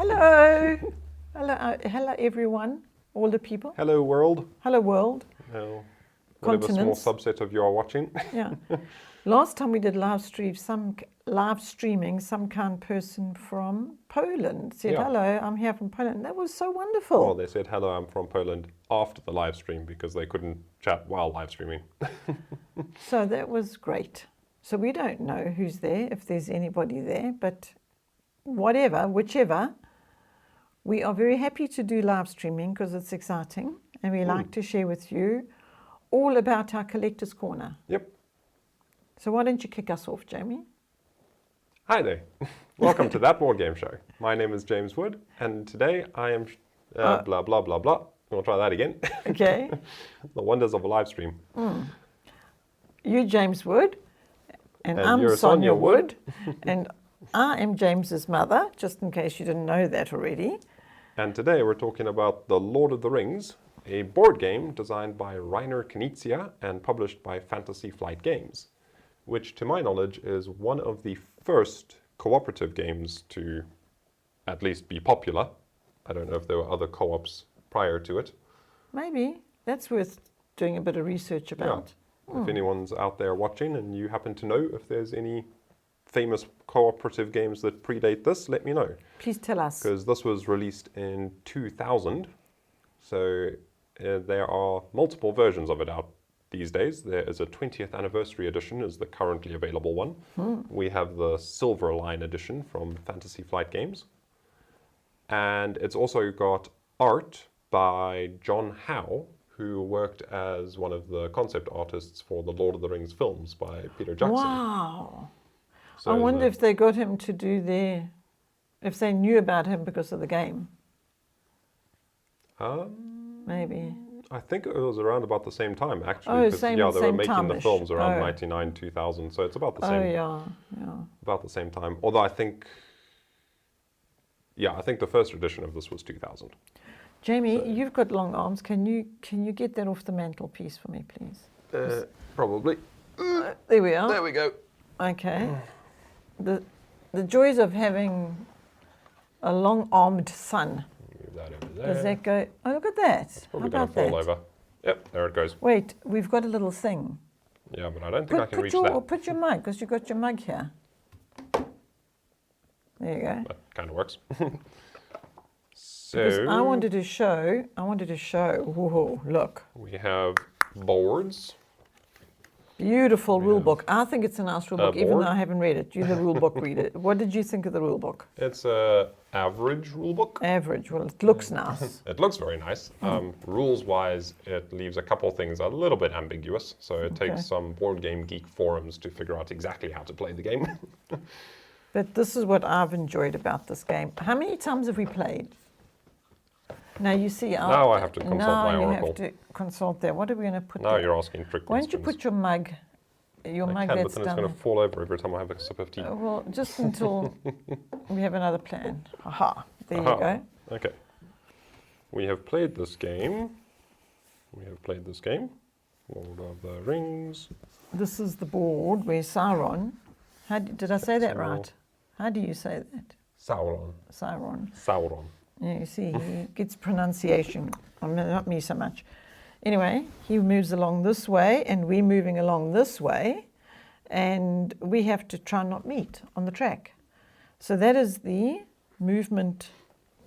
Hello. Hello, everyone. All the people. Hello, world. Hello, world. Hello. Whatever small Continents. subset of you are watching. Yeah. Last time we did live streaming, some kind person from Poland said, Yeah. hello, I'm here from Poland. That was so wonderful. Well, they said, hello, I'm from Poland after the live stream because they couldn't chat while live streaming. So that was great. So we don't know who's there, if there's anybody there, but whichever, we are very happy to do live streaming because it's exciting and we like to share with you all about our Collector's Corner. Yep. So why don't you kick us off, Jamie? Hi there. Welcome to That Board Game Show. My name is James Wood, and today I am blah, blah, blah, blah. We'll try that again. Okay. The wonders of a live stream. You're James Wood, and And I'm you're Sonia Sonia Wood. and I am James's mother, just in case you didn't know that already. And today we're talking about The Lord of the Rings, a board game designed by Reiner Knizia and published by Fantasy Flight Games, which to my knowledge is one of the first cooperative games to at least be popular. I don't know if there were other co-ops prior to it. Maybe. That's worth doing a bit of research about. If anyone's out there watching and you happen to know if there's any famous cooperative games that predate this, let me know. Please tell us. Because this was released in 2000, so there are multiple versions of it out these days. There is a 20th anniversary edition is the currently available one. We have the Silver Line edition from Fantasy Flight Games. And it's also got art by John Howe, who worked as one of the concept artists for the Lord of the Rings films by Peter Jackson. Wow. So I wonder if they got him to do if they knew about him because of the game. Maybe. I think it was around about the same time, actually. Oh, 'cause, same yeah, they were making the time-ish. films around Oh. 99, 2000, so it's about the Oh, same. yeah. About the same time. Although I think the first edition of this was 2000. Jamie, you've got long arms. Can you get that off the mantelpiece for me, please? Probably. There we are. There we go. Okay. The joys of having a long-armed son. Move that over there. Does that go? Oh, look at that. Probably How going about to fall that? over. Yep, there it goes. Wait, we've got a little thing. Yeah, but I don't think I can reach that. Put your mug, because you've got your mug here. There you go. That kind of works. Because So I wanted to show, whoa, look. we have boards. Beautiful rule book. I think it's a nice rule book, even board. though I haven't read it. You're the rule book reader. What did you think of the rule book? It's a average rule book. Average. Well, it looks nice. It looks very nice. Rules-wise, it leaves a couple of things a little bit ambiguous, so it takes some board game geek forums to figure out exactly how to play the game. But this is what I've enjoyed about this game. How many times have we played? Now you see. Now I have to consult my oracle. Now you have to consult there. What are we going to put Now there? you're asking trick Why don't you questions. put your mug? Your I mug can, but that's then it's done. going to fall over every time I have a sip of tea. Well, just until we have another plan. Aha! There Aha. you go. Okay. We have played this game. Lord of the Rings. This is the board where Sauron. Did I say that right? How do you say that? Sauron. Sauron. Yeah, you see, he gets pronunciation. I mean, not me so much. Anyway, he moves along this way, and we're moving along this way, and we have to try and not meet on the track. So that is the movement.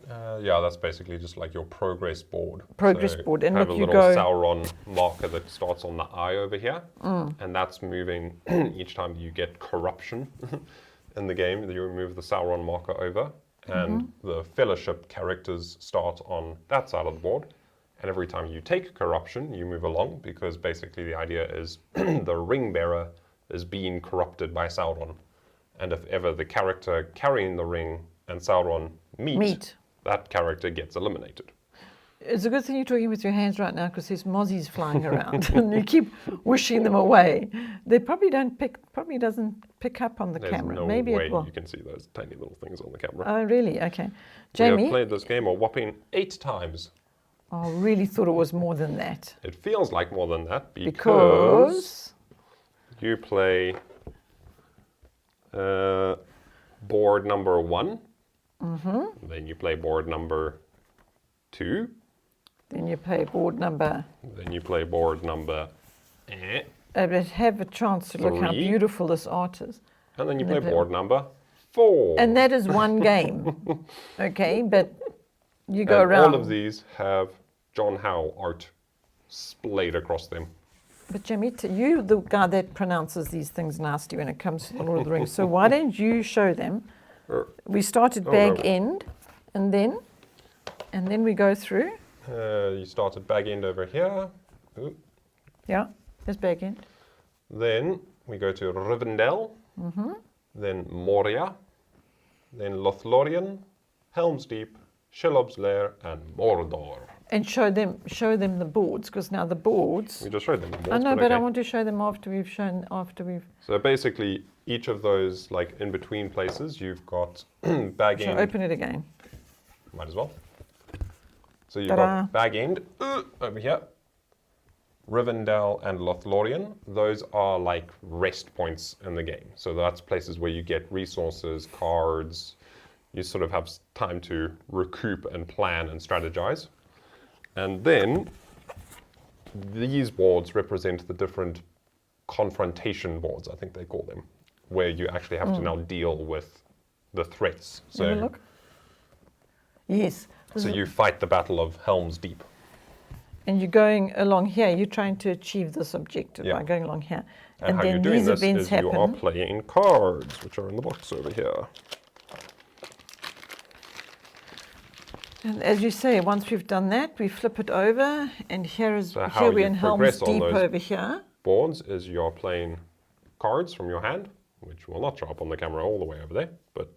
Yeah, that's basically just like your progress board. Progress board, and have look, a you little go. Sauron marker that starts on the eye over here, and that's moving each time you get corruption in the game. You move the Sauron marker over, and the Fellowship characters start on that side of the board. And every time you take corruption, you move along, because basically the idea is the ring bearer is being corrupted by Sauron, and if ever the character carrying the ring and Sauron meet. That character gets eliminated. It's a good thing you're talking with your hands right now, because there's mozzies flying around and you keep wishing them away. They probably doesn't pick up on the There's camera. no Maybe way it will. you can see those tiny little things on the camera. Oh, really? Okay. We Jamie, have played this game a whopping 8 times. I really thought it was more than that. It feels like more than that because you play board number 1, Then you play board number 2. Then you play board number. Then you play board number. But have a chance to look how 3. beautiful this art is. And then you play board number 4. And that is one game. Okay, but you go and around. all of these have John Howe art splayed across them. But Jimmy, you the guy that pronounces these things nasty when it comes to the Lord of the Rings. So why don't you show them? We start at bag end, and then we go through. You start at bag end over here. Ooh. Yeah, there's bag end. Then we go to Rivendell. Then Moria. Then Lothlorien, Helm's Deep, Shelob's Lair, and Mordor. And show them the boards, because now the boards. We just showed them the boards. I know, but okay. I want to show them after we've. So basically, each of those, like in between places, you've got bag end. Open it again. Might as well. So you've Ta-da. got bag end over here. Rivendell and Lothlorien, those are like rest points in the game. So that's places where you get resources, cards. You sort of have time to recoup and plan and strategize. And then these boards represent the different confrontation boards, I think they call them, where you actually have to now deal with the threats. Have a look. Yes. So you fight the Battle of Helm's Deep. And you're going along here. You're trying to achieve this objective by going along here. And how then you're doing these this events is happen. you are playing cards, which are in the box over here. And as you say, once we've done that, we flip it over, and here how we're you in Helm's progress on Deep those over here. Boards is you're playing cards from your hand, which will not show up on the camera all the way over there, but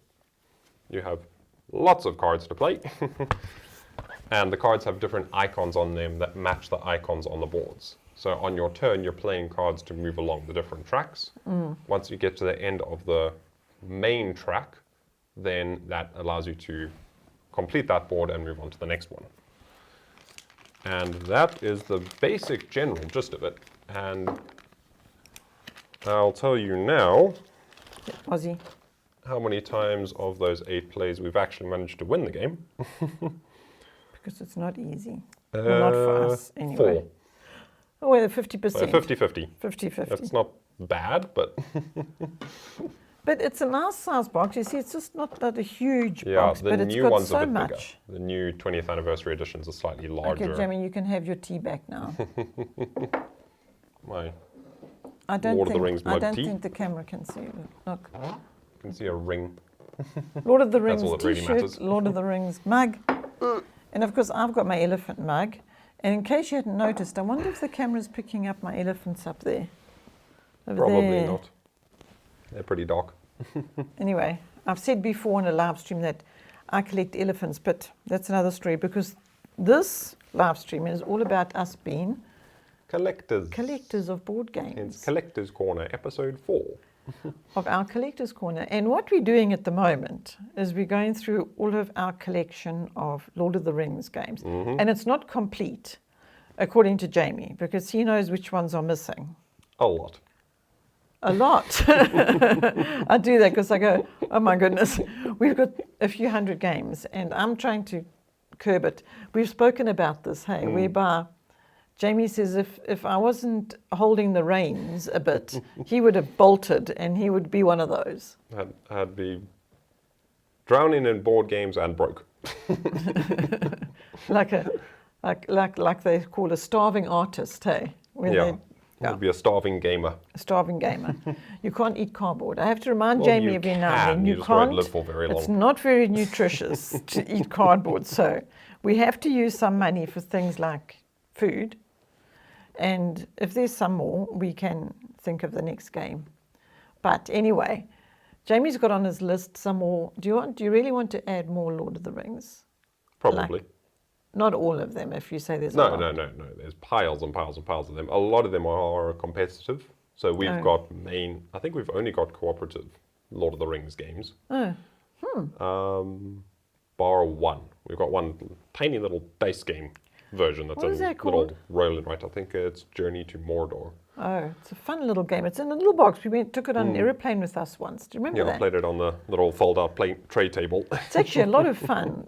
you have lots of cards to play. And the cards have different icons on them that match the icons on the boards. So on your turn, you're playing cards to move along the different tracks. Once you get to the end of the main track, then that allows you to complete that board and move on to the next one. And that is the basic general gist of it. And I'll tell you now Aussie. how many times of those 8 plays we've actually managed to win the game. Because it's not easy. Well, not for us, anyway. 4. Oh, well, 50%. 50-50. 50-50. That's not bad, but But it's a nice size box. You see, it's just not a huge yeah, box, the but it's new got ones so are a bit much. bigger. The new 20th anniversary editions are slightly larger. Okay, Jamie, you can have your tea back now. My I don't Lord of the think Rings I mug don't tea. think the camera can see it. Look, You can see a ring. Lord of the Rings all that really T-shirt, matters. Lord of the Rings mug, and of course I've got my elephant mug. And in case you hadn't noticed, I wonder if the camera's picking up my elephants up there. Over Probably there. not. They're pretty dark. Anyway, I've said before in a live stream that I collect elephants, but that's another story because this live stream is all about us being collectors of board games. Hence Collector's Corner, episode 4. Of our collector's corner. And what we're doing at the moment is we're going through all of our collection of Lord of the Rings games. And it's not complete, according to Jamie, because he knows which ones are missing. A lot. A lot. I do that because I go, oh my goodness, we've got a few hundred games and I'm trying to curb it. We've spoken about this, whereby Jamie says if I wasn't holding the reins a bit, he would have bolted and he would be one of those. I'd be drowning in board games and broke. like they call a starving artist, hey? When I'd be a starving gamer. A starving gamer. You can't eat cardboard. I have to remind Well, Jamie you every now and then. You just won't live for very long. It's not very nutritious to eat cardboard. So we have to use some money for things like food. And if there's some more, we can think of the next game. But anyway, Jamie's got on his list some more. Do you really want to add more Lord of the Rings? Probably. Not all of them, if you say there's a No. lot. There's piles and piles and piles of them. A lot of them are competitive. So we've got I think we've only got cooperative Lord of the Rings games. Oh. Bar one. We've got one tiny little base game. version. That's What is a that little called? roll and write. I think it's Journey to Mordor. Oh, it's a fun little game. It's in a little box. We took it on an aeroplane with us once. Do you remember Yeah, I that? played it on the little fold-out tray table. It's actually a lot of fun.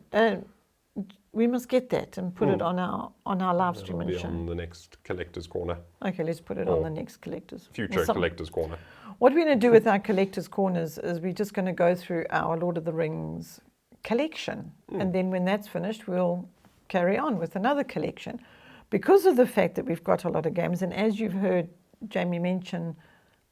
We must get that and put it on our live stream It'll and be show. on the next Collector's Corner, Okay, let's put it Or on the next collectors. future Collector's Corner. What we're going to do with our collectors' corners is we're just going to go through our Lord of the Rings collection, and then when that's finished, we'll carry on with another collection. Because of the fact that we've got a lot of games, and as you've heard Jamie mention,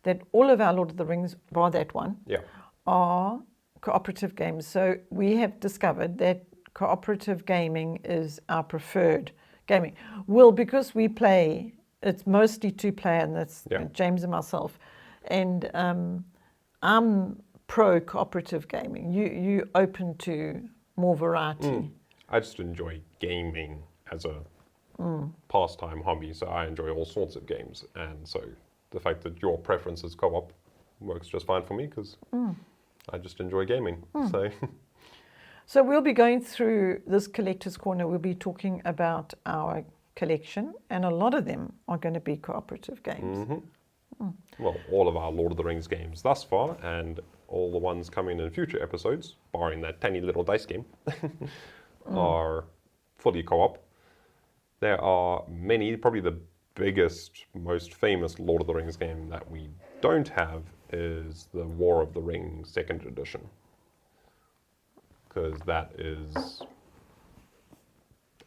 that all of our Lord of the Rings, bar that one, Yeah. are cooperative games. So we have discovered that cooperative gaming is our preferred gaming. Well, because we play, it's mostly two-player, and that's James and myself. And I'm pro cooperative gaming. You open to more variety. I just enjoy gaming as a pastime hobby, so I enjoy all sorts of games. And so the fact that your preference is co-op works just fine for me, because I just enjoy gaming. So we'll be going through this Collector's Corner. We'll be talking about our collection, and a lot of them are going to be cooperative games. Well, all of our Lord of the Rings games thus far, and all the ones coming in future episodes, barring that tiny little dice game, are fully co-op. There are many, probably the biggest, most famous Lord of the Rings game that we don't have is the War of the Rings 2nd edition. Because that is,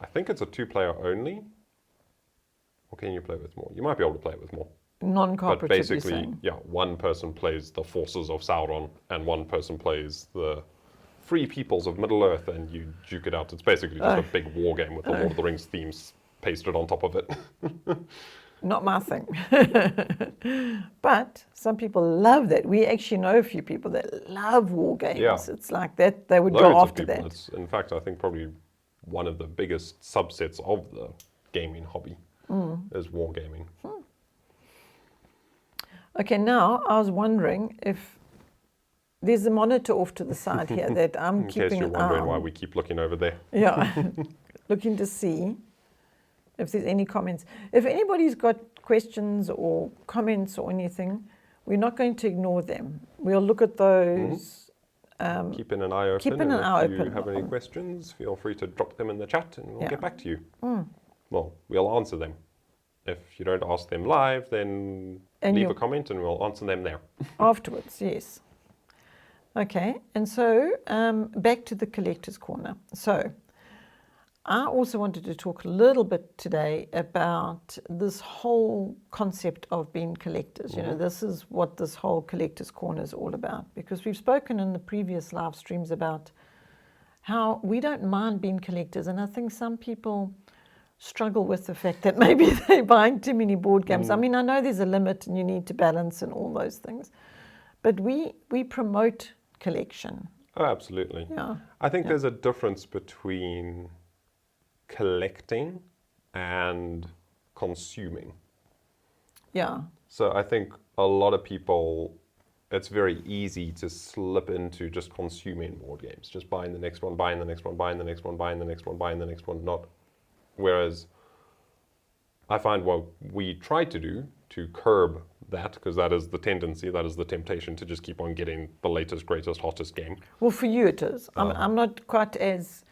I think it's a 2-player only. Or can you play with more? You might be able to play it with more. Non-cooperative, But basically, one person plays the forces of Sauron, and one person plays the free peoples of Middle-earth, and you duke it out. It's basically just a big war game with the Lord of the Rings themes pasted on top of it. Not my thing. But some people love that. We actually know a few people that love war games. Yeah. It's like that, they would Loads go of after people. that. It's, in fact, I think probably one of the biggest subsets of the gaming hobby is wargaming. Okay, now I was wondering if there's a monitor off to the side here that I'm In case keeping you're an eye wondering on. why we keep looking over there. Yeah, looking to see if there's any comments. If anybody's got questions or comments or anything, we're not going to ignore them. We'll look at those. Keeping an eye open. Keeping and an eye if you open. have any questions, feel free to drop them in the chat and we'll Yeah. get back to you. Well, we'll answer them. If you don't ask them live, then And leave you'll- a comment and we'll answer them there. Afterwards, yes. Okay, and so back to the Collector's Corner. So I also wanted to talk a little bit today about this whole concept of being collectors. You know, this is what this whole Collector's Corner is all about, because we've spoken in the previous live streams about how we don't mind being collectors, and I think some people struggle with the fact that maybe they're buying too many board games. I mean, I know there's a limit and you need to balance and all those things, but we promote collection. Oh, absolutely. Yeah. I think there's a difference between collecting and consuming. Yeah. So I think a lot of people, it's very easy to slip into just consuming board games, just buying the next one, buying the next one, buying the next one, buying the next one, buying the next one, not. Whereas I find what we try to do to curb that, because that is the tendency, that is the temptation to just keep on getting the latest, greatest, hottest game. Well, for you it is. I'm not quite as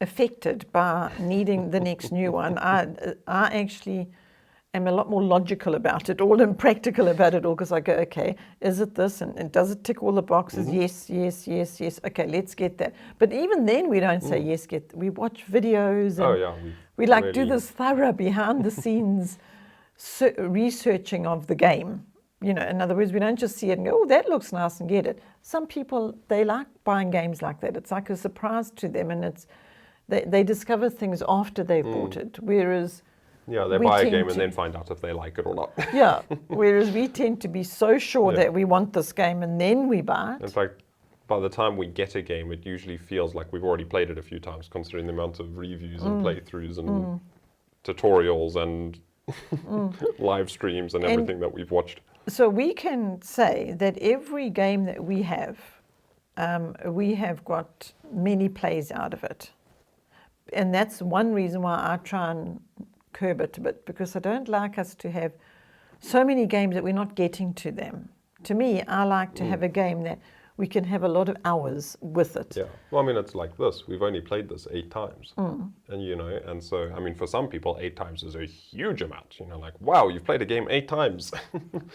affected by needing the next new one. I actually am a lot more logical about it all and practical about it all, because I go, okay, is it this? And does it tick all the boxes? Yes, yes, yes, yes. Okay, let's get that. But even then we don't say yes, we watch videos. And we like do this thorough behind the scenes researching of the game. You know, in other words, we don't just see it and go, oh, that looks nice, and get it. Some people, they like buying games like that. It's like a surprise to them, and it's they discover things after they've bought it. Whereas they buy a game and then find out if they like it or not. Yeah, whereas we tend to be so sure that we want this game and then we buy it. In fact, by the time we get a game, it usually feels like we've already played it a few times, considering the amount of reviews and playthroughs and tutorials and live streams and everything that we've watched. So we can say that every game that we have got many plays out of it. And that's one reason why I try and curb it a bit, because I don't like us to have so many games that we're not getting to them. To me, I like to have a game that we can have a lot of hours with it. Yeah. Well, I mean, it's like this. We've only played this 8 times. And, and so, I mean, for some people, 8 times is a huge amount. Like, wow, you've played a game 8 times.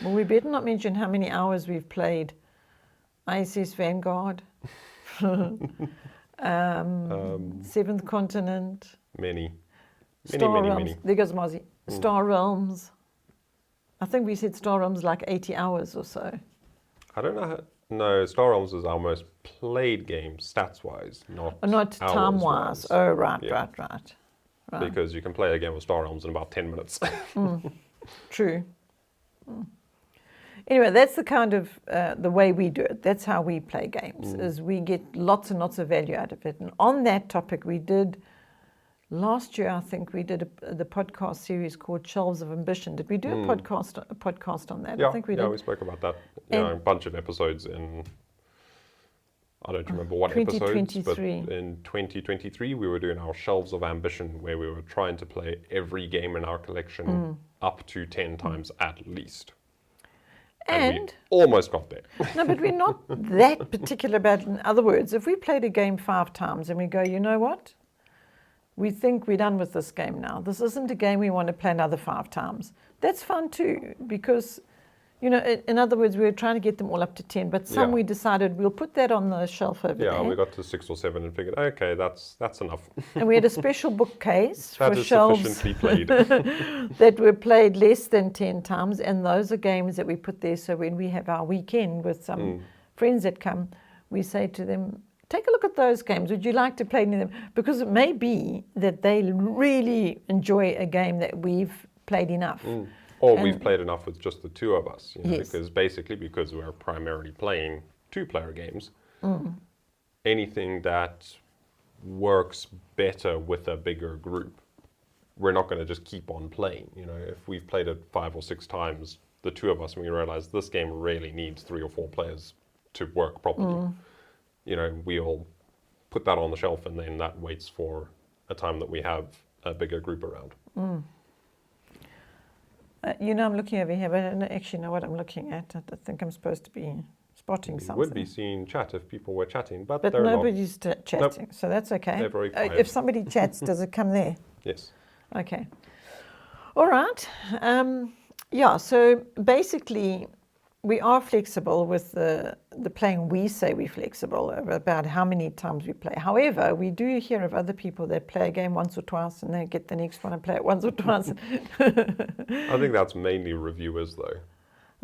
Well, we better not mention how many hours we've played ISS Vanguard, Seventh Continent, Many. Star Realms. There goes Mozzie. Star Realms. I think we said Star Realms like 80 hours or so. I don't know. No, Star Realms is our most played game, stats-wise, not time-wise. Oh, right. Because you can play a game of Star Realms in about 10 minutes. True. Anyway, that's the kind of the way we do it. That's how we play games, is we get lots and lots of value out of it. And on that topic, we did, last year, I think, we did the podcast series called Shelves of Ambition. Did we do a podcast on that? Yeah, I think we did. We spoke about that. A bunch of episodes in, I don't remember what episodes, but in 2023, we were doing our Shelves of Ambition, where we were trying to play every game in our collection up to 10 times at least. And we almost got there. No, but we're not that particular about it. In other words, if we played a game 5 times and we go, you know what? We think we're done with this game now. This isn't a game we want to play another 5 times. That's fun too, because, in other words, we were trying to get them all up to 10, but some we decided we'll put that on the shelf over there. Yeah, we got to 6 or 7 and figured, okay, that's enough. And we had a special bookcase that for is shelves sufficiently played. that were played less than 10 times, and those are games that we put there, so when we have our weekend with some friends that come, we say to them, take a look at those games. Would you like to play any of them? Because it may be that they really enjoy a game that we've played enough. Or we've played enough with just the 2 of us, because we're primarily playing 2-player games. Anything that works better with a bigger group, we're not going to just keep on playing. If we've played it 5 or 6 times, the 2 of us, and we realize this game really needs 3 or 4 players to work properly. We'll put that on the shelf, and then that waits for a time that we have a bigger group around. I'm looking over here, but I don't actually know what I'm looking at. I think I'm supposed to be spotting something. You would be seeing chat if people were chatting, but nobody's chatting, Nope. So that's okay. They're very quiet. If somebody chats, does it come there? Yes. Okay. All right. So basically, we are flexible with the playing. We say we're flexible about how many times we play. However, we do hear of other people that play a game once or twice and they get the next one and play it once or twice. I think that's mainly reviewers, though.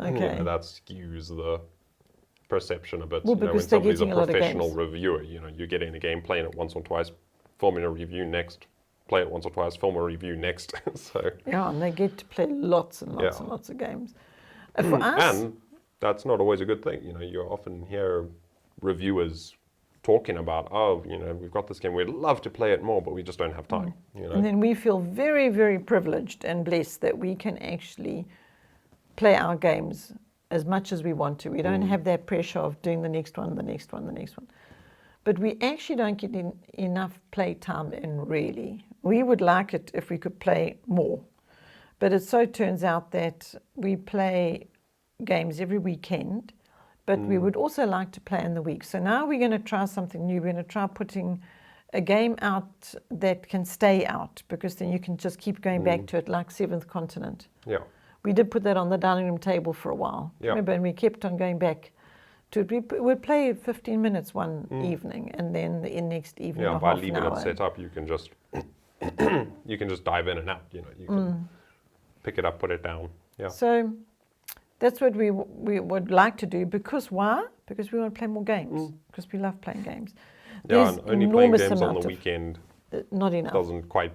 Okay. That skews the perception a bit. Well, because when somebody's a getting a lot of professional games. reviewer, you're getting a game, playing it once or twice, filming a review next, play it once or twice, film a review next. Yeah, and they get to play lots and lots and lots of games. For us, and that's not always a good thing. You often hear reviewers talking about, we've got this game, we'd love to play it more, but we just don't have time. And then we feel very, very privileged and blessed that we can actually play our games as much as we want to. We don't have that pressure of doing the next one, the next one, the next one. But we actually don't get enough play time in, really. We would like it if we could play more. But it so turns out that we play games every weekend, but we would also like to play in the week. So now we're going to try something new. We're going to try putting a game out that can stay out, because then you can just keep going back to it, like Seventh Continent. Yeah. We did put that on the dining room table for a while. Yeah. Remember, and we kept on going back to it. We'd play 15 minutes one evening, and then the next evening a half by an leaving hour. it set up, you can just dive in and out. You can pick it up, put it down. Yeah. So that's what we would like to do. Because why? Because we want to play more games. Because we love playing games. Yeah, There's and only playing enormous games on amount the of- weekend Not enough. doesn't quite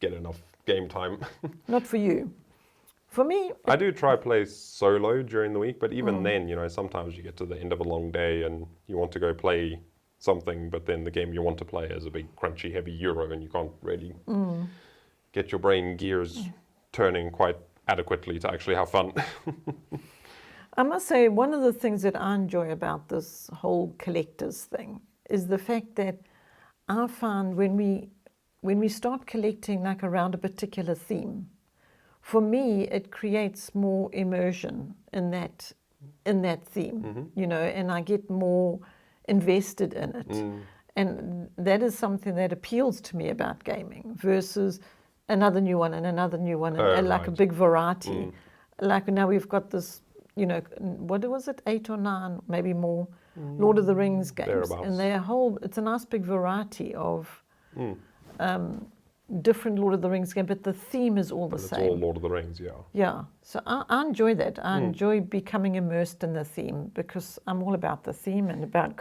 get enough game time. Not for you. For me, I do try play solo during the week, but even then, sometimes you get to the end of a long day and you want to go play something, but then the game you want to play is a big crunchy heavy Euro and you can't really get your brain gears turning quite adequately to actually have fun. I must say, one of the things that I enjoy about this whole collectors thing is the fact that I find when we when we start collecting like around a particular theme, for me, it creates more immersion in that theme, you know, and I get more invested in it. And that is something that appeals to me about gaming versus another new one and another new one and like a big variety. Like now we've got this, you know, what was it, 8 or 9, maybe more, Lord of the Rings games. Thereabouts. And it's a nice big variety of different Lord of the Rings games, but the theme is all the same. It's all Lord of the Rings, yeah. Yeah, so I enjoy that. I enjoy becoming immersed in the theme because I'm all about the theme and about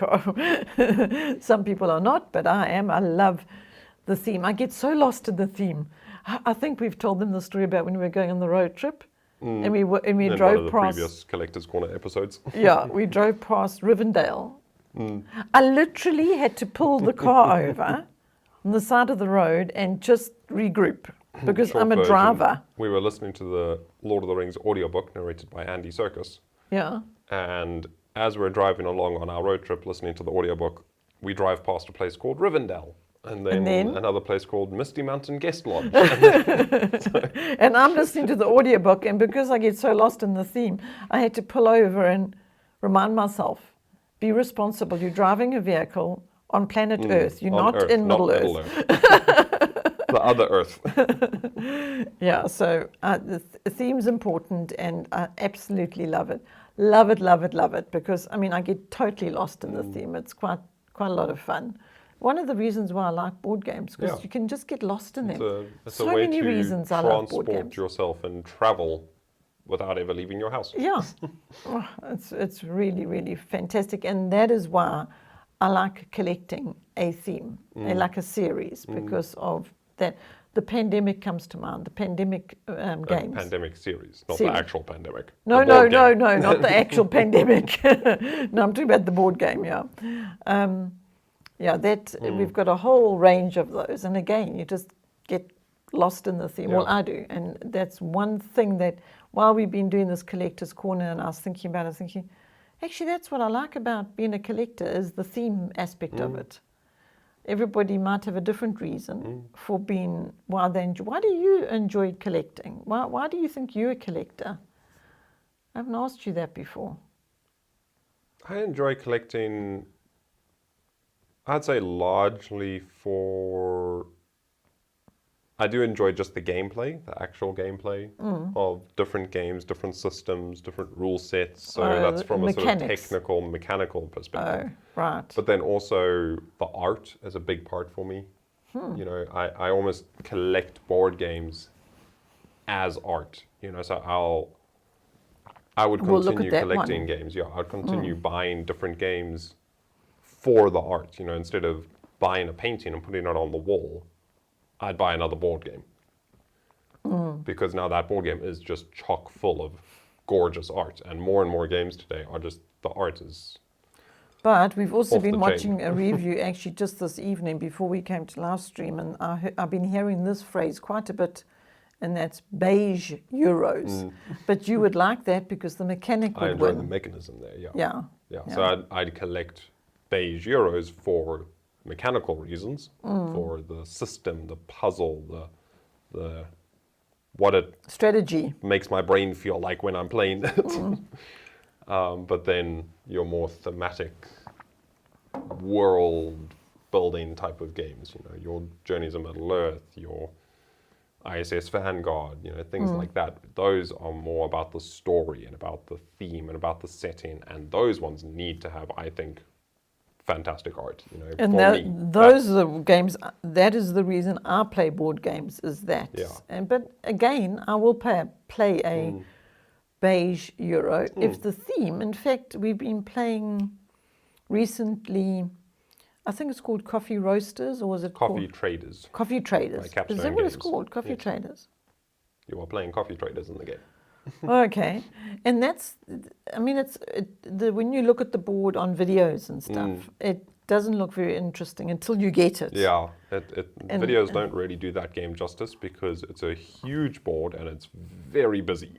some people are not, but I am. I love the theme. I get so lost in the theme. I think we've told them the story about when we were going on the road trip and we In drove one of the past previous Collector's Corner episodes. yeah, we drove past Rivendell. I literally had to pull the car over on the side of the road and just regroup because Short I'm a version, driver. We were listening to the Lord of the Rings audiobook narrated by Andy Serkis. Yeah. And as we're driving along on our road trip listening to the audiobook, we drive past a place called Rivendell. And then another place called Misty Mountain Guest Lodge. And I'm listening to the audiobook, and because I get so lost in the theme, I had to pull over and remind myself, be responsible. You're driving a vehicle on planet Earth. You're not Earth, in Middle not Earth. The other Earth. Yeah, so the theme's important, and I absolutely love it. Love it, love it, love it, because, I mean, I get totally lost in the theme. It's quite a lot of fun. One of the reasons why I like board games, because you can just get lost in them. It's so a way many to reasons I love board games. transport yourself and travel without ever leaving your house. Yeah, oh, it's really, really fantastic. And that is why I like collecting a theme, like a series, because of that. The pandemic comes to mind, the pandemic games. Pandemic series, not Series. the actual pandemic. No, The no, board no, game. no, not the actual pandemic. No, I'm talking about the board game, yeah. Yeah, we've got a whole range of those. And again, you just get lost in the theme. Yeah. Well, I do. And that's one thing that, while we've been doing this Collector's Corner and I was thinking about it, I was thinking, actually, that's what I like about being a collector, is the theme aspect of it. Everybody might have a different reason for being, why do you enjoy collecting? Why do you think you're a collector? I haven't asked you that before. I enjoy collecting, I'd say largely I do enjoy just the gameplay, the actual gameplay of different games, different systems, different rule sets. So that's from a sort of technical, mechanical perspective. Oh, right. But then also the art is a big part for me. You know, I almost collect board games as art. You know, so I would continue collecting games. Yeah, I'd continue buying different games for the art. You know, instead of buying a painting and putting it on the wall, I'd buy another board game. Because now that board game is just chock full of gorgeous art, and more games today are just, the art is. But we've also been watching a review actually just this evening before we came to live stream, and I've been hearing this phrase quite a bit, and that's beige euros. But you would like that because the mechanic would enjoy win. the mechanism there, Yeah. So I'd collect beige euros for mechanical reasons, for the system, the puzzle, the what it strategy makes my brain feel like when I'm playing it. But then your more thematic world building type of games, you know, your Journeys of Middle Earth, your ISS Vanguard, you know, things like that. Those are more about the story and about the theme and about the setting, and those ones need to have, I think, fantastic art, you know. And those are the games. That is the reason I play board games. Is that? Yeah. But again, I will play a beige euro if the theme. In fact, we've been playing recently. I think it's called Coffee Roasters, or was it Coffee Traders? Coffee Traders. Is that what it's called? Coffee Traders. You are playing Coffee Traders in the game. Okay, and that's, I mean, when you look at the board on videos and stuff, it doesn't look very interesting until you get it. Yeah, videos don't really do that game justice because it's a huge board and it's very busy.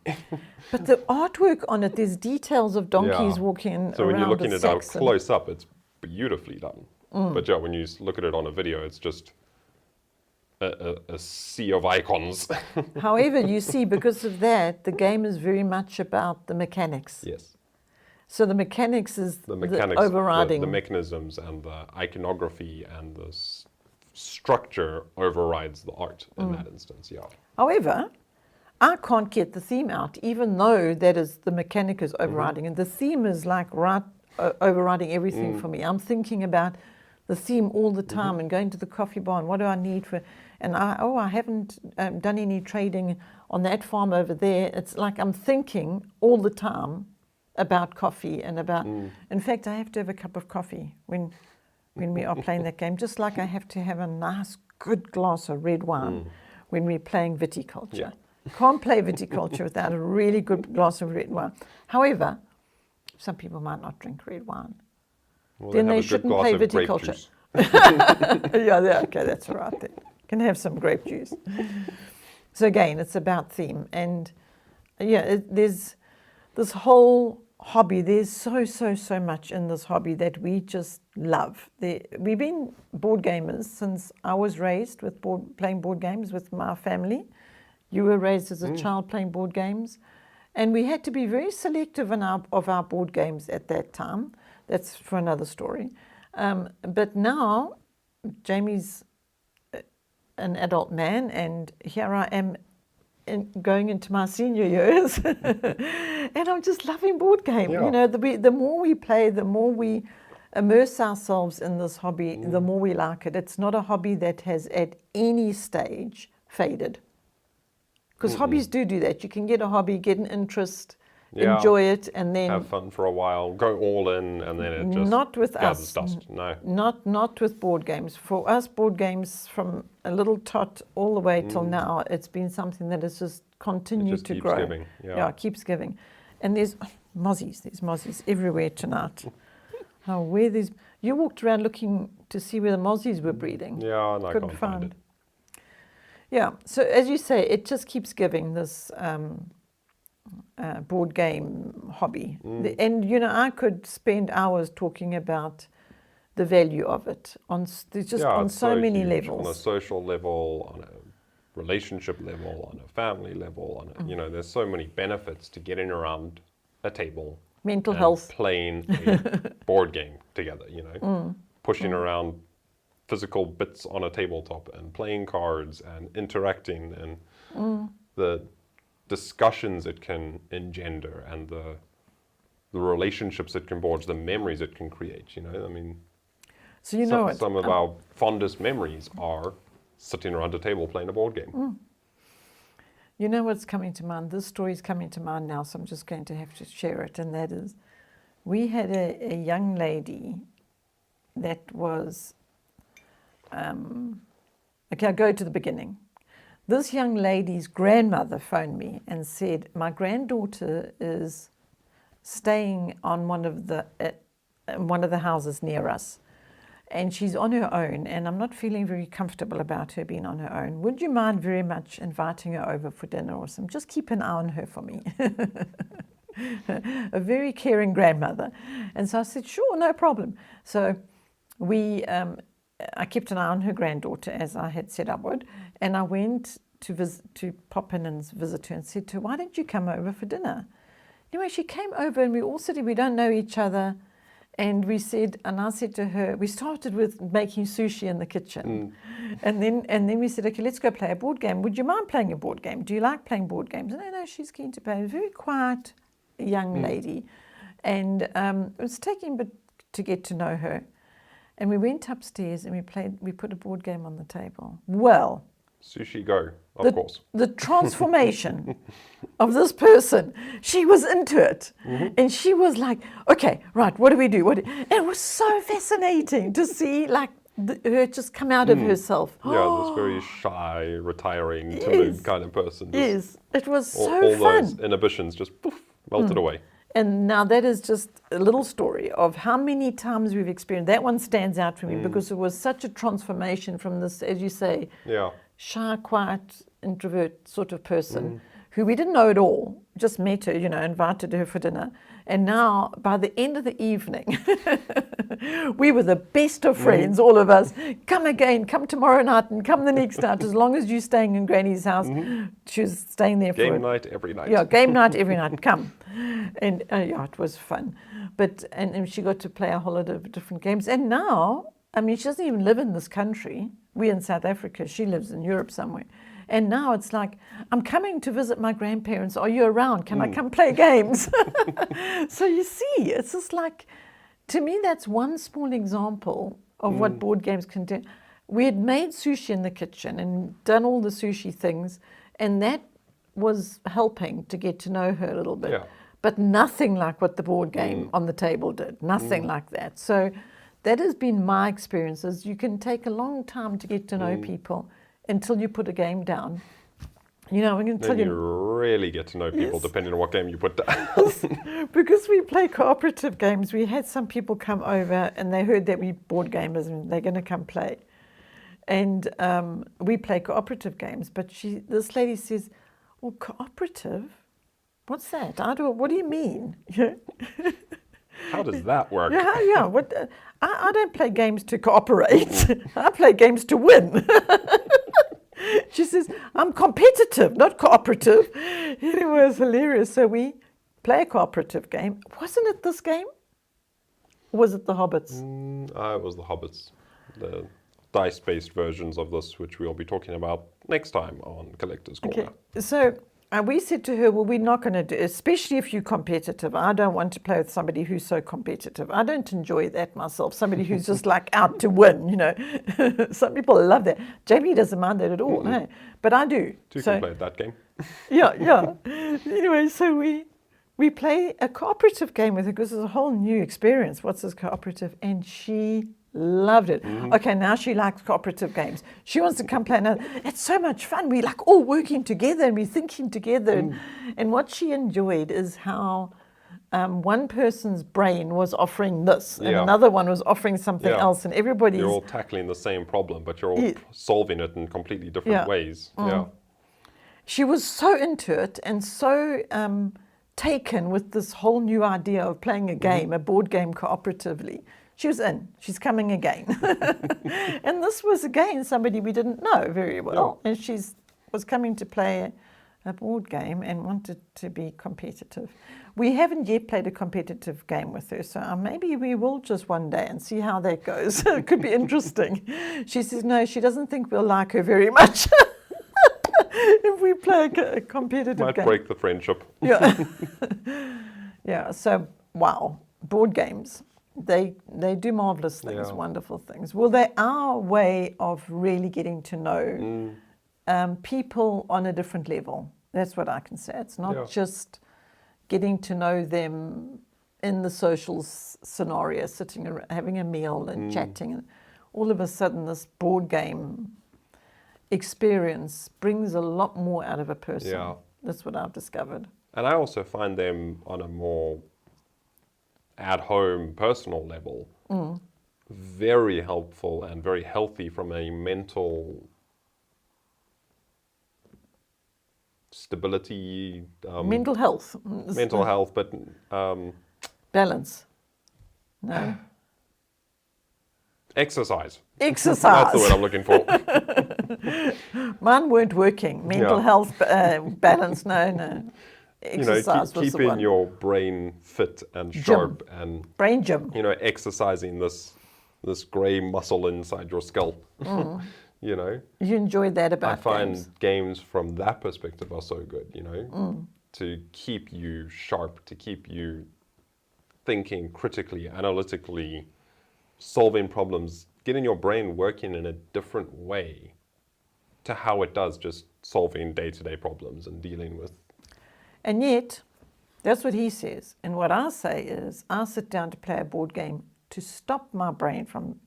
But the artwork on it, there's details of donkeys walking around. So when you're looking at it close up, it's beautifully done. But yeah, when you look at it on a video, it's just a sea of icons. However, you see, because of that, the game is very much about the mechanics. Yes. So the mechanics is The mechanics, overriding. the mechanisms and the iconography and the structure overrides the art in that instance, yeah. However, I can't get the theme out, even though that is the mechanic is overriding, and the theme is like overriding everything for me. I'm thinking about the theme all the time and going to the coffee bar and what do I need for, and I haven't done any trading on that farm over there. It's like I'm thinking all the time about coffee and about, in fact, I have to have a cup of coffee when we are playing that game, just like I have to have a nice, good glass of red wine when we're playing viticulture. Yeah. Can't play viticulture without a really good glass of red wine. However, some people might not drink red wine. Well, Then have they a good shouldn't glass play of grape viticulture. juice. Yeah, okay, that's all right then. Can have some grape juice. So again, it's about theme. And yeah, there's this whole hobby. There's so much in this hobby that we just love. We've been board gamers since I was raised with playing board games with my family. You were raised as a child playing board games. And we had to be very selective of our board games at that time. That's for another story. But now, Jamie's an adult man, and here I am going into my senior years, and I'm just loving board game. Yeah. You know, the more we play, the more we immerse ourselves in this hobby, the more we like it. It's not a hobby that has at any stage faded. Because hobbies do that. You can get a hobby, get an interest, enjoy it, and then have fun for a while, go all in, and then it just not with gathers us. dust. No. Not with board games. For us, board games from a little tot all the way till now, it's been something that has just continued to keeps grow. giving, yeah. Yeah, it keeps giving. And there's mozzies everywhere tonight. Where there's you walked around looking to see where the mozzies were breeding. Yeah, and I Couldn't can't find it. Yeah, so as you say, it just keeps giving this board game hobby. And, you know, I could spend hours talking about the value of it on It's so many huge, levels. on a social level, on a relationship level, on a family level, on a, you know, there's so many benefits to getting around a table, Mental and health. playing a board game together. You know, pushing around physical bits on a tabletop and playing cards and interacting and the discussions it can engender and the relationships it can forge, the memories it can create. You know, I mean, So you know what? some of our fondest memories are sitting around a table playing a board game. You know what's coming to mind? This story's coming to mind now, so I'm just going to have to share it. And that is, we had a young lady that was, okay, I'll go to the beginning. This young lady's grandmother phoned me and said, my granddaughter is staying on one of the houses near us. And she's on her own, and I'm not feeling very comfortable about her being on her own. Would you mind very much inviting her over for dinner or something? Just keep an eye on her for me. A very caring grandmother. And so I said, sure, no problem. So I kept an eye on her granddaughter, as I had said I would, and I went to pop in and visit her and said to her, why don't you come over for dinner? Anyway, she came over, and we all said, we don't know each other. And I said to her, we started with making sushi in the kitchen. And then we said, okay, let's go play a board game. Would you mind playing a board game? Do you like playing board games? No, she's keen to play. A very quiet young lady. And it was taking a bit to get to know her. And we went upstairs and we put a board game on the table. Well, Sushi go, of course. The transformation of this person, she was into it. And she was like, okay, right, what do we do? And it was so fascinating to see like her just come out of herself. Yeah, this very shy, retiring, timid kind of person. Yes, it was so all fun. Those inhibitions just poof, melted away. And now that is just a little story of how many times we've experienced. That one stands out for me because it was such a transformation from this, as you say, Yeah. shy, quiet, introvert sort of person who we didn't know at all, just met her, invited her for dinner. And now, by the end of the evening, we were the best of friends, all of us. Come again, come tomorrow night, and come the next night. As long as you're staying in Granny's house, she was staying there for Game night every night. Yeah, game night every night. Come, and it was fun. But and she got to play a whole lot of different games. And now, I mean, she doesn't even live in this country. We're in South Africa. She lives in Europe somewhere. And now it's like, I'm coming to visit my grandparents. Are you around? Can I come play games? So you see, it's just like, to me, that's one small example of what board games can do. We had made sushi in the kitchen and done all the sushi things, and that was helping to get to know her a little bit. Yeah. But nothing like what the board game on the table did. Nothing like that. So that has been my experiences. You can take a long time to get to know people until you put a game down. Then you really get to know people depending on what game you put down. Because we play cooperative games, we had some people come over and they heard that we board gamers and they're going to come play. And we play cooperative games, but this lady says, well, cooperative? What's that? What do you mean? How does that work? Yeah. What? I don't play games to cooperate. I play games to win. She says, I'm competitive, not cooperative. It was hilarious. So we play a cooperative game. Wasn't it this game? Or was it the Hobbits? It was the Hobbits. The dice-based versions of this, which we'll be talking about next time on Collector's Corner. Okay. So we said to her, well, we're not going to do, especially if you're competitive. I don't want to play with somebody who's so competitive. I don't enjoy that myself. Somebody who's just like out to win, Some people love that. Jamie doesn't mind that at all, no. But I do. You can play that game. Yeah. Anyway, so we play a cooperative game with her because it's a whole new experience. What's this cooperative? And she loved it. Okay, now she likes cooperative games. She wants to come play another. It's so much fun. We like all working together and we're thinking together. And what she enjoyed is how one person's brain was offering this and another one was offering something else, and everybody's... You're all tackling the same problem, but you're all solving it in completely different ways. She was so into it and so taken with this whole new idea of playing a game, a board game cooperatively. She was in. She's coming again. And this was, again, somebody we didn't know very well. And she was coming to play a board game and wanted to be competitive. We haven't yet played a competitive game with her, so maybe we will just one day and see how that goes. It could be interesting. She says, no, she doesn't think we'll like her very much if we play a competitive game. Might break the friendship. Yeah, so, wow, board games. They do marvelous things, wonderful things. Well, they are a way of really getting to know people on a different level. That's what I can say. It's not just getting to know them in the social scenario, sitting around, having a meal and chatting. And all of a sudden, this board game experience brings a lot more out of a person. Yeah. That's what I've discovered. And I also find them on a more at-home personal level very helpful and very healthy from a mental stability, mental health, but balance. No. Exercise. That's the word I'm looking for. Mine weren't working. Mental health, balance. No. Exercise was the one. Keeping your brain fit and sharp and brain gym. Exercising this grey muscle inside your skull. You enjoyed that about games. I find games. Games from that perspective are so good. To keep you sharp, to keep you thinking critically, analytically, solving problems, getting your brain working in a different way to how it does just solving day-to-day problems and dealing with. And yet, that's what he says. And what I say is, I sit down to play a board game to stop my brain from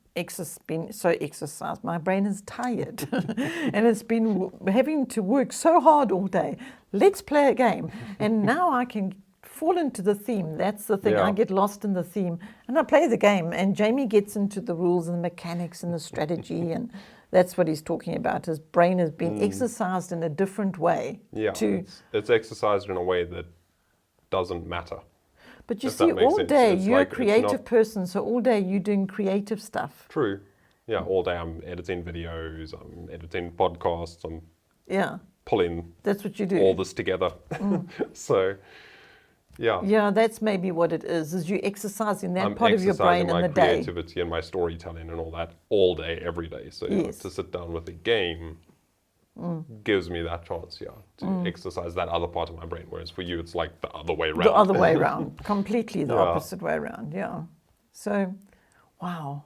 being so exercised. My brain is tired and it's been having to work so hard all day. Let's play a game. And now I can fall into the theme. That's the thing. I get lost in the theme and I play the game, and Jamie gets into the rules and the mechanics and the strategy, and That's what he's talking about. His brain has been exercised in a different way. Yeah, it's exercised in a way that doesn't matter. But you if that see, makes all sense. day It's you're like, a it's creative not- person, so all day you're doing creative stuff. True. Yeah, all day I'm editing videos, I'm editing podcasts, I'm Yeah, pulling that's what you do. all this together. So, yeah. Yeah, that's maybe what it is you're exercising that I'm part of your brain exercising in my the day. creativity and my storytelling and all that all day, every day. So yeah, Yes. to sit down with a game gives me that chance, to exercise that other part of my brain. Whereas for you, it's like the other way around. The other way around, completely the Yeah. opposite way around, yeah. So, wow.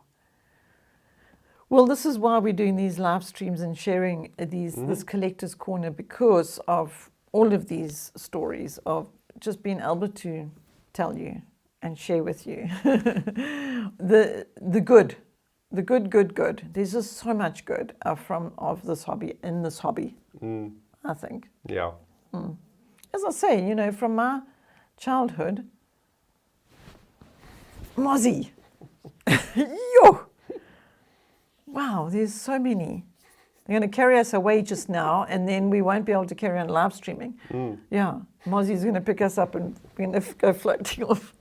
Well, this is why we're doing these live streams and sharing this collector's corner, because of all of these stories of just being able to tell you and share with you the good. The good. There's just so much good of this hobby, in this hobby, I think. Yeah. As I say, from my childhood, Mozzie. Yo! Wow, there's so many. They're going to carry us away just now, and then we won't be able to carry on live streaming. Yeah, Mozzie's going to pick us up and we're going to go floating off.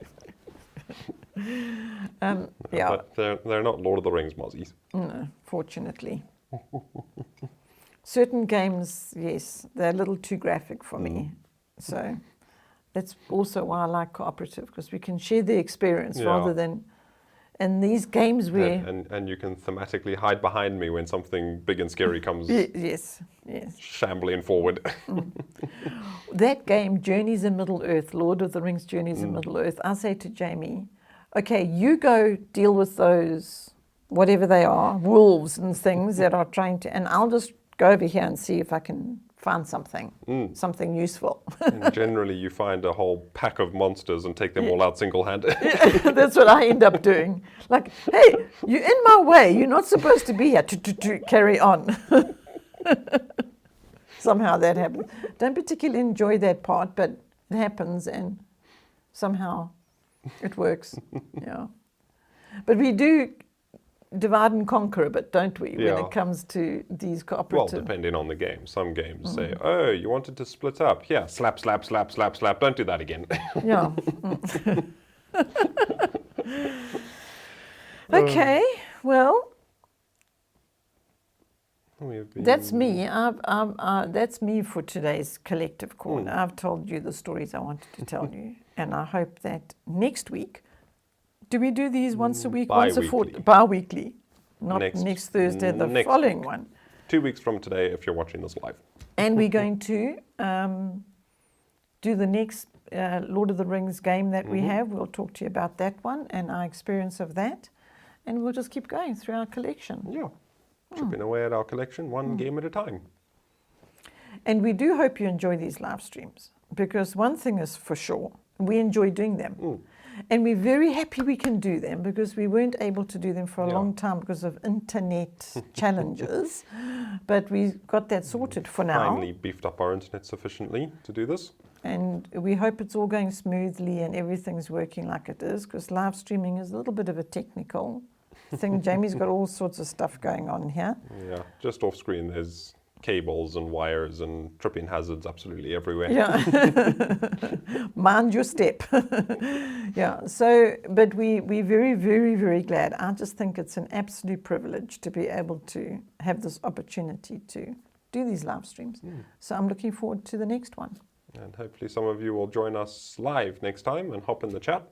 Yeah. But they're not Lord of the Rings mozzies. No, fortunately. Certain games, yes, they're a little too graphic for me. So that's also why I like cooperative, because we can share the experience rather than... And these games where... And you can thematically hide behind me when something big and scary comes Yes. shambling forward. That game, Journeys in Middle-earth, Lord of the Rings Journeys in Middle-earth, I say to Jamie, okay, you go deal with those, whatever they are, wolves and things that are trying to... And I'll just go over here and see if I can find something useful. And generally you find a whole pack of monsters and take them all out single-handed. That's what I end up doing. Like, hey, you're in my way. You're not supposed to be here to carry on. Somehow that happens. Don't particularly enjoy that part, but it happens and somehow it works. Yeah. But we do divide and conquer a bit, don't we, when it comes to these cooperative... Well, depending on the game. Some games say, oh, you wanted to split up. Yeah, slap, slap, slap, slap, slap. Don't do that again. Yeah. Okay, well, that's me. That's me for today's collective corner. I've told you the stories I wanted to tell you, and I hope that next week... Do we do these once a week, once a fortnight? Bi-weekly. Not next Thursday, the following one. 2 weeks from today if you're watching this live. And we're going to do the next Lord of the Rings game that we have. We'll talk to you about that one and our experience of that. And we'll just keep going through our collection. Yeah, chipping away at our collection, one game at a time. And we do hope you enjoy these live streams, because one thing is for sure, we enjoy doing them. And we're very happy we can do them, because we weren't able to do them for a long time because of internet challenges. But we got that sorted for now. Finally beefed up our internet sufficiently to do this. And we hope it's all going smoothly and everything's working like it is, because live streaming is a little bit of a technical thing. Jamie's got all sorts of stuff going on here. Yeah, just off screen there's cables and wires and tripping hazards absolutely everywhere. Yeah. Mind your step. Yeah, so, but we're very, very, very glad. I just think it's an absolute privilege to be able to have this opportunity to do these live streams. So I'm looking forward to the next one. And hopefully some of you will join us live next time and hop in the chat.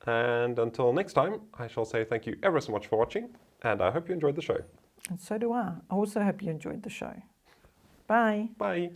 And until next time, I shall say thank you ever so much for watching, and I hope you enjoyed the show. And so do I. I also hope you enjoyed the show. Bye. Bye.